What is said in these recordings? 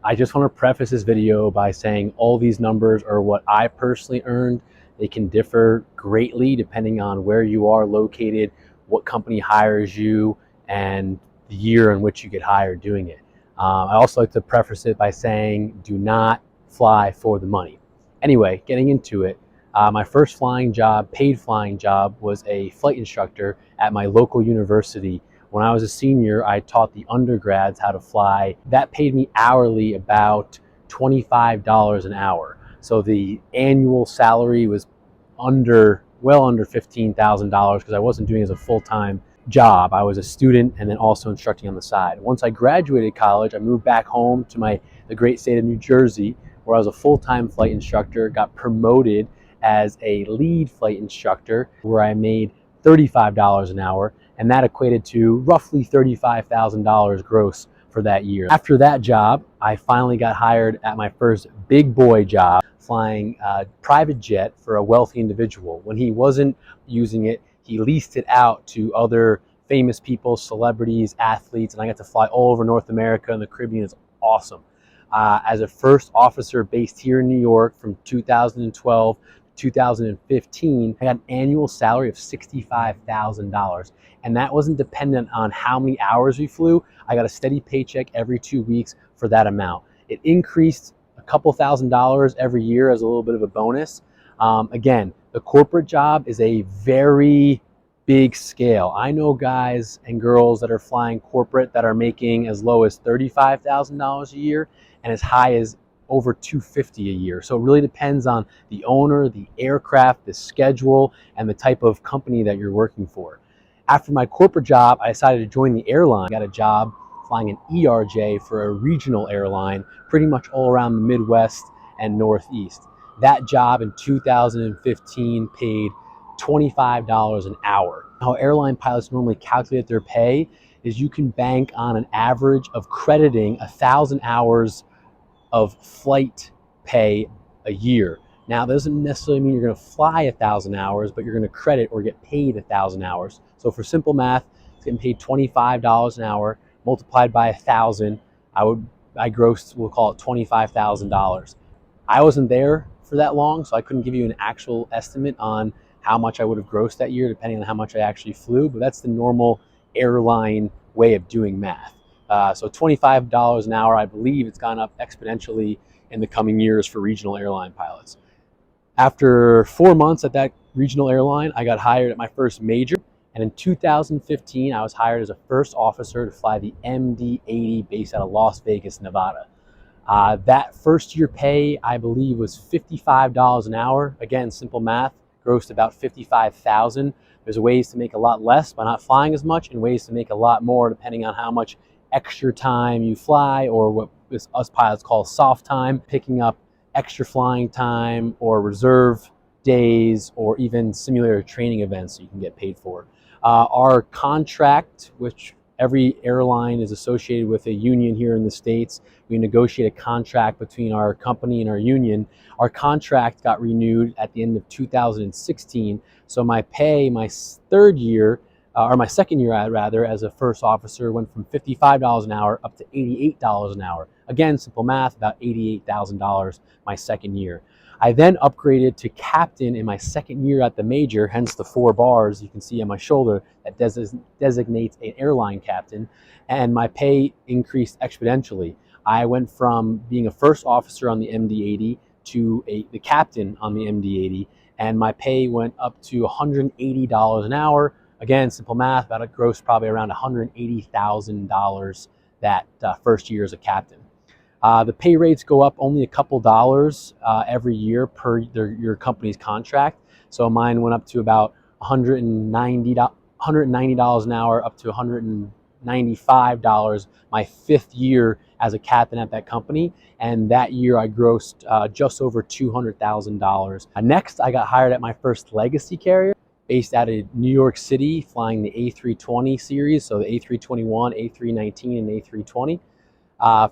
I just want to preface this video by saying all these numbers are what I personally earned. They can differ greatly depending on where you are located, what company hires you, and the year in which you get hired doing it. I also like to preface it by saying do not fly for the money. Anyway, getting into it, my first flying job, paid flying job, was a flight instructor at my local university. When I was a senior, I taught the undergrads how to fly. That paid me hourly about $25 an hour. So the annual salary was well under $15,000 because I wasn't doing it as a full-time job. I was a student and then also instructing on the side. Once I graduated college, I moved back home to the great state of New Jersey, where I was a full-time flight instructor, got promoted as a lead flight instructor, where I made $35 an hour, and that equated to roughly $35,000 gross for that year. After that job, I finally got hired at my first big boy job, flying a private jet for a wealthy individual. When he wasn't using it, he leased it out to other famous people, celebrities, athletes, and I got to fly all over North America and the Caribbean. It's awesome. As a first officer based here in New York from 2012 to 2015, I got an annual salary of $65,000. And that wasn't dependent on how many hours we flew. I got a steady paycheck every 2 weeks for that amount. It increased a couple $1,000s every year as a little bit of a bonus. Again, the corporate job is a very big scale. I know guys and girls that are flying corporate that are making as low as $35,000 a year and as high as over $250,000 a year. So it really depends on the owner, the aircraft, the schedule, and the type of company that you're working for. After my corporate job, I decided to join the airline. I got a job flying an ERJ for a regional airline, pretty much all around the Midwest and Northeast. That job in 2015 paid $25 an hour. How airline pilots normally calculate their pay is you can bank on an average of crediting 1,000 hours of flight pay a year. Now, that doesn't necessarily mean you're going to fly 1,000 hours, but you're going to credit or get paid 1,000 hours. So for simple math, it's getting paid $25 an hour multiplied by 1,000. I grossed, we'll call it $25,000. I wasn't there for that long, so I couldn't give you an actual estimate on how much I would have grossed that year, depending on how much I actually flew. But that's the normal airline way of doing math. So $25 an hour, I believe it's gone up exponentially in the coming years for regional airline pilots. After 4 months at that regional airline, I got hired at my first major. And in 2015, I was hired as a first officer to fly the MD-80 based out of Las Vegas, Nevada. That first year pay, I believe, was $55 an hour. Again, simple math, grossed about $55,000. There's ways to make a lot less by not flying as much, and ways to make a lot more depending on how much extra time you fly, or what us pilots call soft time, picking up extra flying time or reserve days or even simulator training events you can get paid for. Our contract, which every airline is associated with a union here in the States, we negotiate a contract between our company and our union. Our contract got renewed at the end of 2016, so my pay, my second year rather, as a first officer, went from $55 an hour up to $88 an hour. Again, simple math, about $88,000 my second year. I then upgraded to captain in my second year at the major, hence the 4 bars you can see on my shoulder that designates an airline captain, and my pay increased exponentially. I went from being a first officer on the MD-80 to the captain on the MD-80, and my pay went up to $180 an hour. Again, simple math, about a gross probably around $180,000 that first year as a captain. The pay rates go up only a couple dollars every year per your company's contract. So mine went up to about $190 an hour up to $195 my 5th year as a captain at that company. And that year I grossed just over $200,000. Next, I got hired at my first legacy carrier based out of New York City, flying the A320 series, so the A321, A319, and A320.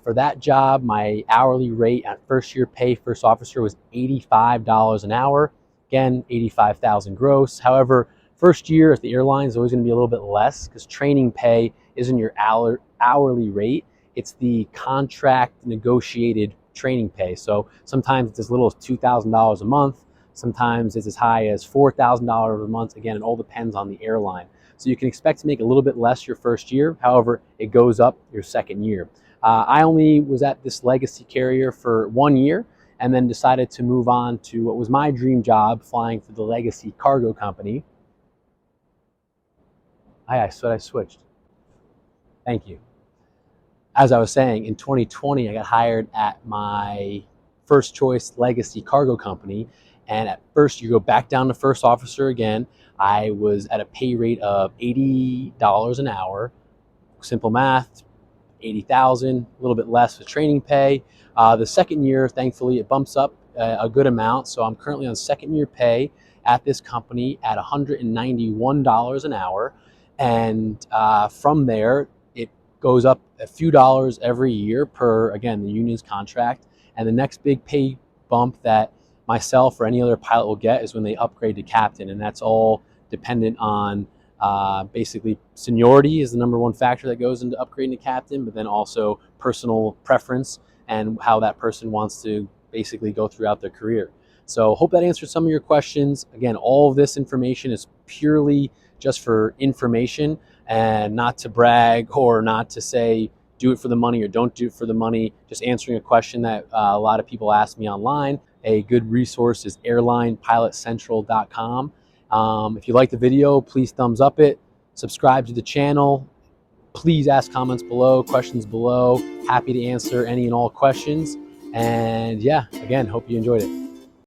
For that job, my hourly rate at first year pay, first officer, was $85 an hour. Again, $85,000 gross. However, first year at the airline is always going to be a little bit less because training pay isn't your hourly rate. it's the contract negotiated training pay. So sometimes it's as little as $2,000 a month. Sometimes it's as high as $4,000 a month. Again, it all depends on the airline. So you can expect to make a little bit less your first year. However, it goes up your second year. I only was at this legacy carrier for 1 year and then decided to move on to what was my dream job, flying for the legacy cargo company. I said I switched. Thank you. As I was saying, in 2020, I got hired at my first choice legacy cargo company. And at first, you go back down to first officer again. I was at a pay rate of $80 an hour. Simple math, 80,000, a little bit less with training pay. The second year, thankfully, it bumps up a good amount. So I'm currently on second year pay at this company at $191 an hour. And from there, it goes up a few dollars every year per, again, the union's contract. And the next big pay bump that myself or any other pilot will get is when they upgrade to captain. And that's all dependent on basically seniority is the number one factor that goes into upgrading to captain, but then also personal preference and how that person wants to basically go throughout their career. So hope that answered some of your questions. Again, all of this information is purely just for information and not to brag or not to say do it for the money or don't do it for the money. Just answering a question that a lot of people ask me online. A good resource is airlinepilotcentral.com. If you like the video, please thumbs up it, subscribe to the channel. Please ask comments below, questions below. Happy to answer any and all questions. And yeah, again, hope you enjoyed it.